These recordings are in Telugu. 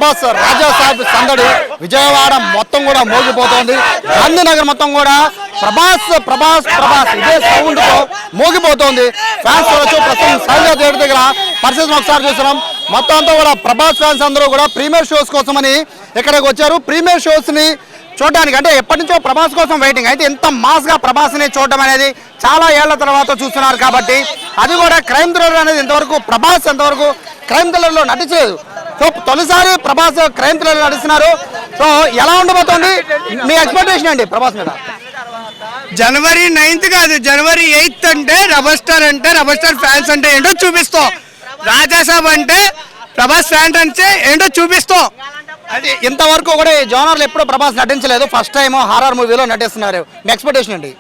ప్రభాస్ రాజా సాబ్ సందడి విజయవాడ మొత్తం కూడా మోగిపోతోంది. గాంధీనగర్ మొత్తం కూడా ప్రభాస్ ప్రభాస్ ప్రభాస్ ఇదే సౌండ్ తో మోగిపోతోంది. ఫ్యాన్స్ చూడొచ్చు. ప్రస్తుతం శైలజ థియేటర్ దగ్గర పరిస్థితిని ఒకసారి చూస్తున్నాం. మొత్తం అంతా కూడా ప్రభాస్ ఫ్యాన్స్ అందరూ కూడా ప్రీమియర్ షోస్ కోసమని ఇక్కడికి వచ్చారు. ప్రీమియర్ షోస్ ని చూడడానికి, అంటే ఎప్పటి నుంచో ప్రభాస్ కోసం వెయిటింగ్. అయితే ఇంత మాస్ గా ప్రభాస్ ని చూడడం అనేది చాలా ఏళ్ల తర్వాత చూస్తున్నారు కాబట్టి, అది కూడా క్రైమ్ థ్రిల్లర్ అనేది ఇంతవరకు ప్రభాస్ ఎంతవరకు క్రైమ్ థ్రిల్లర్ లో నటించలేదు. సో తొలిసారి ప్రభాస్ క్రైమ్ థ్రిల్లర్ నటిస్తున్నారు. సో ఎలా ఉండబోతోంది మీ ఎక్స్పెక్టేషన్ అండి ప్రభాస్ మీద? జనవరి 9th కాదు, జనవరి 8th అంటే రెబల్ స్టార్ ఫ్యాన్స్ అంటే ఏంటో చూపిస్తాం. రాజాసాబ్ అంటే ప్రభాస్ ఫ్యాన్స్ అంటే ఏంటో చూపిస్తాం. అది ఇంతవరకు కూడా ఈ జోనర్లు ఎప్పుడూ ప్రభాస్ నటించలేదు. ఫస్ట్ టైం హారర్ మూవీలో నటిస్తున్నారు. మీ ఎక్స్పెక్టేషన్ అండి?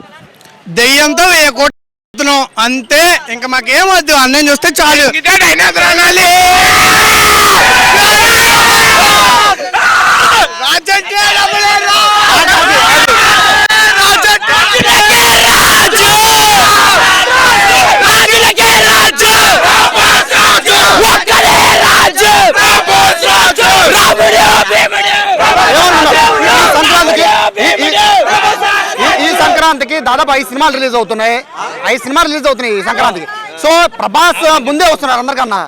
దెయ్యంతో 1000 కోట్లు అంతే, ఇంకా మాకేం వద్దు. అన్నయ్య చూస్తే చాలు. ఈ సంక్రాంతికి దాదాపు 5 సినిమాలు రిలీజ్ అవుతున్నాయి. 5 సినిమాలు రిలీజ్ అవుతున్నాయి ఈ సంక్రాంతికి. సో ప్రభాస్ ముందే వస్తున్నారు అందరికన్నా.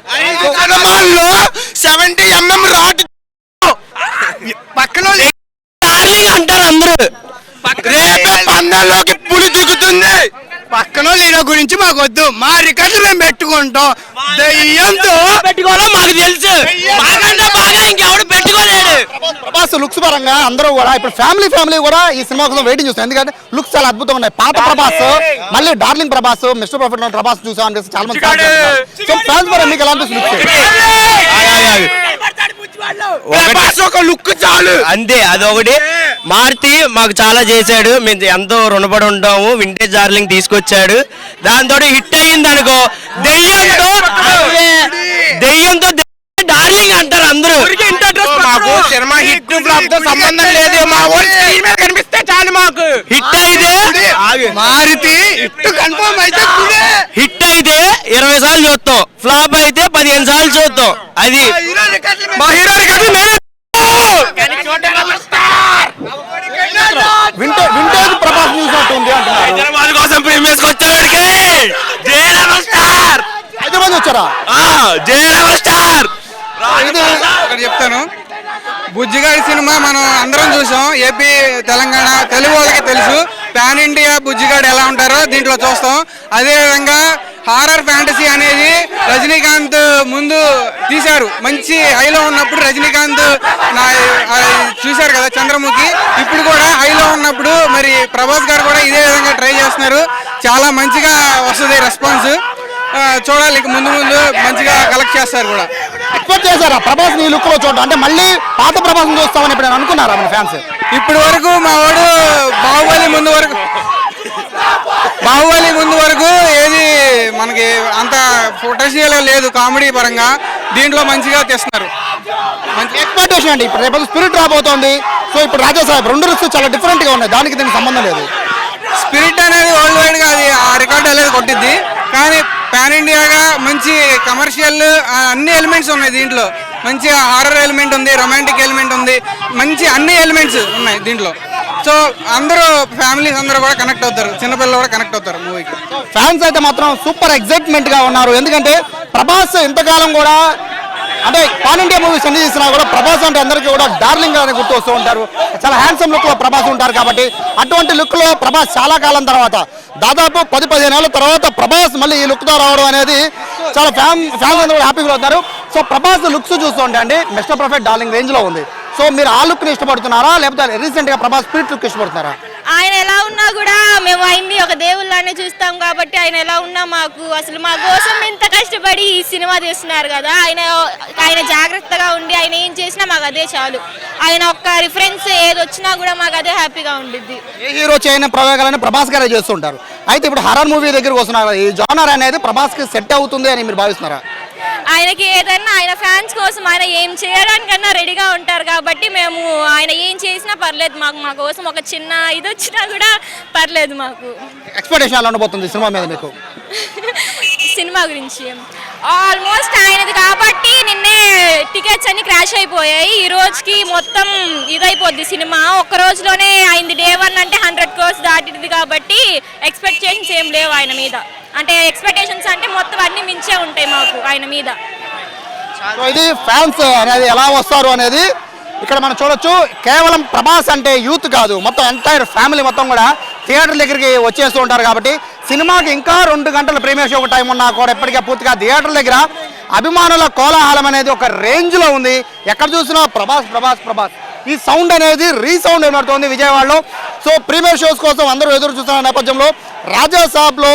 70mm రాడ్ పక్కన అంటారు అందరూ. పందాల్లోకి పులి దిగుతుంది. పక్కన హీరో గురించి మాకు వద్దు. మా రికార్డులు మేము పెట్టుకుంటాం. దయ్యంతో పెట్టుకోవాలో మాకు తెలుసు. బాగా ఇంకెవడు పెట్టుకోలేడు. ప్రభాస్ లుక్స్ పరంగా అందరూ కూడా ఇప్పుడు ఫ్యామిలీ కూడా ఈ సినిమా కోసం వెయిటింగ్ చూస్తారు. ఎందుకంటే లుక్స్ చాలా అద్భుతంగా ఉన్నాయి. పాత ప్రభాస్ మళ్ళీ darling Prabhas, mister profit Prabhas చూసామని చాలా మంది ఫ్యాన్స్ పరంగా మీకు ఎలా అనిపిస్తుంది? ఒక లుక్ చాలు అంతే. అదొకటి మారుతి మాకు చాలా చేశాడు. మేము ఎంతో రుణపడి ఉంటాము. వింటేజ్ డార్లింగ్ తీసుకొచ్చాడు. దాంతో హిట్ అయ్యింది అనుకో. దెయ్యంతో డార్లింగ్ అంటారు అందరూ. మాకు సినిమా హిట్ ఫ్లాప్ తో సంబంధం లేదు. మా కనిపిస్తే చాలు మాకు. హిట్ అయితే మారుతి హిట్ కన్ఫర్మ్ అయితే హిట్ అయితే 20 సార్లు చూస్తాం. ఫ్లాప్ అయితే 15 సార్లు చూస్తాం. అది మా హీరో వింటేజ్ ప్రభాస్ చూసినట్టుంది అంటున్నారు. హైదరాబాద్ కోసం ప్రీమియర్స్ వచ్చేవాడికి హైదరాబాద్ వచ్చారా? స్టార్ ఒకటి చెప్తాను. బుజ్జిగాడి సినిమా మనం అందరం చూసాం. ఏపీ తెలంగాణ తెలుగు వాళ్ళకి తెలుసు పాన్ ఇండియా బుజ్జిగాడు ఎలా ఉంటారో దీంట్లో చూస్తాం. అదేవిధంగా హారర్ ఫ్యాంటసీ అనేది రజనీకాంత్ ముందు తీశారు. మంచి హైలో ఉన్నప్పుడు రజనీకాంత్ చూశారు కదా చంద్రముఖి. ఇప్పుడు కూడా హైలో ఉన్నప్పుడు మరి ప్రభాస్ గారు కూడా ఇదే విధంగా ట్రై చేస్తున్నారు. చాలా మంచిగా వస్తుంది రెస్పాన్స్. చూడాలి, ముందు మంచిగా కలెక్ట్ చేస్తారు కూడా. ఎక్స్పెక్ట్ చేశారా ప్రభాస్ నీ లుక్ లో చూడడం? అంటే మళ్ళీ పాత ప్రభాస్ చూస్తామని ఎప్పుడైనా అనుకున్నారా మన ఫ్యాన్స్? ఇప్పటి వరకు మా వాడు బాహుబలి ముందు వరకు ఏది మనకి అంత పొటెన్షియల్ లేదు కామెడీ పరంగా. దీంట్లో మంచిగా తెస్తున్నారు. మంచి ఎక్స్పెక్టేషన్ అండి. ఇప్పుడు రేపు స్పిరిట్ రాబోతోంది. సో ఇప్పుడు రాజా సాహెబ్ 2 రిస్క్ చాలా డిఫరెంట్ గా ఉన్నాయి. దానికి దీనికి సంబంధం లేదు. స్పిరిట్ అనేది వరల్డ్ వైడ్ గా అది ఆ రికార్డ్ అనేది కొట్టిద్ది. కానీ పాన్ ఇండియాగా మంచి కమర్షియల్ అన్ని ఎలిమెంట్స్ ఉన్నాయి దీంట్లో. మంచి హారర్ ఎలిమెంట్ ఉంది, రొమాంటిక్ ఎలిమెంట్ ఉంది, మంచి అన్ని ఎలిమెంట్స్ ఉన్నాయి దీంట్లో. సో అందరూ ఫ్యామిలీస్ అందరూ కూడా కనెక్ట్ అవుతారు. చిన్నపిల్లలు కూడా కనెక్ట్ అవుతారు మూవీకి. ఫ్యాన్స్ అయితే మాత్రం సూపర్ ఎక్సైట్మెంట్ గా ఉన్నారు. ఎందుకంటే ప్రభాస్ ఇంతకాలం కూడా అంటే పాన్ ఇండియా మూవీస్ అన్ని చేసినా కూడా ప్రభాస్ అంటే అందరికీ కూడా డార్లింగ్ అని గుర్తు వస్తూ ఉంటారు. చాలా హ్యాండ్సమ్ లుక్ లో ప్రభాస్ ఉంటారు కాబట్టి అటువంటి లుక్ లో ప్రభాస్ చాలా కాలం తర్వాత దాదాపు 10-15 ఏళ్ల తర్వాత ప్రభాస్ మళ్ళీ ఈ లుక్ తో రావడం అనేది చాలా ఫ్యాన్స్ అందరూ కూడా హ్యాపీగా అవుతారు. సో ప్రభాస్ లుక్స్ చూస్తూ ఉంటే అండి మిస్టర్ పర్ఫెక్ట్ డార్లింగ్ రేంజ్ లో ఉంది. సో మీరు ఆ లుక్ ని ఇష్టపడుతున్నారా లేకపోతే రీసెంట్ గా ప్రభాస్ స్పిరిట్ లుక్ ఇష్టపడుతున్నారా? ఆయన ఎలా ఉన్నా కూడా మేము ఆయన్ని ఒక దేవుళ్ళనే చూస్తాం కాబట్టి ఆయన ఎలా ఉన్నా మాకు అసలు మా కోసం ఇంత కష్టపడి ఈ సినిమా తీస్తున్నారు కదా. ఆయన జాగ్రత్తగా ఉండి ఆయన ఏం చేసినా మాకు అదే చాలు. ఆయన ఒక్క రిఫరెన్స్ ఏది వచ్చినా కూడా మాకు అదే హ్యాపీగా ఉండిద్ది. ఏ హీరో చేయని ప్రయోగాలని ప్రభాస్ గారే చేస్తుంటారు. అయితే ఇప్పుడు హర్రర్ మూవీ దగ్గరకు వస్తున్నారు. ఈ జానర్ అనేది ప్రభాస్ కి సెట్ అవుతుంది అని మీరు భావిస్తున్నారా? ఆయనకి ఏదన్నా ఆయన ఫ్యాన్స్ కోసం ఆయన ఏం చేయడానికన్నా రెడీగా ఉంటారు కాబట్టి మేము ఆయన ఏం చేసినా పర్లేదు మాకు. మా కోసం ఒక చిన్న ఇది వచ్చినా కూడా పర్లేదు మాకు. ఎక్స్పెక్టేషన్ ఎలా ఉండబోతుంది సినిమా మీద మీకు? సినిమా గురించి ఆల్మోస్ట్ ఆయనది కాబట్టి నిన్నే టికెట్స్ అన్ని క్రాష్ అయిపోయాయి. ఈ రోజుకి మొత్తం ఇదైపోద్ది సినిమా. ఒక్క రోజులోనే అయింది. డే 1 అంటే 100 crores దాటింది కాబట్టి ఎక్స్పెక్టేషన్స్ ఏం లేవు ఆయన మీద. అంటే ఎక్స్పెక్టేషన్స్ అంటే మొత్తం అన్ని మించే ఉంటాయి మాకు ఆయన మీద. సో ఇది ఫ్యాన్స్ అనేది ఎలా వస్తారు అనేది ఇక్కడ మనం చూడొచ్చు. కేవలం ప్రభాస్ అంటే యూత్ కాదు, మొత్తం ఎంటైర్ ఫ్యామిలీ మొత్తం కూడా థియేటర్ దగ్గరికి వచ్చేస్తూ ఉంటారు. కాబట్టి సినిమాకి ఇంకా 2 గంటల ప్రీమియర్ షో టైం ఉన్నా కూడా ఎప్పటికే పూర్తిగా థియేటర్ దగ్గర అభిమానుల కోలాహలం అనేది ఒక రేంజ్లో ఉంది. ఎక్కడ చూసినా ప్రభాస్ ప్రభాస్ ప్రభాస్ ఈ సౌండ్ అనేది రీసౌండ్ వినబడుతోంది విజయవాడలో. సో ప్రీమియర్ షోస్ కోసం అందరూ ఎదురు చూస్తున్న నేపథ్యంలో రాజాసాబ్లో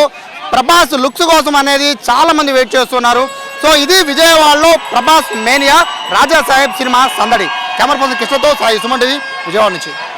ప్రభాస్ లుక్స్ కోసం అనేది చాలా మంది వెయిట్ చేస్తున్నారు. సో ఇది విజయవాడలో ప్రభాస్ మేనియా రాజా సాహెబ్ సినిమా సందడి. కెమెరా పర్సన్ కృష్ణతో సాయి సుమన్ టీవీ విజయవాడ నుంచి.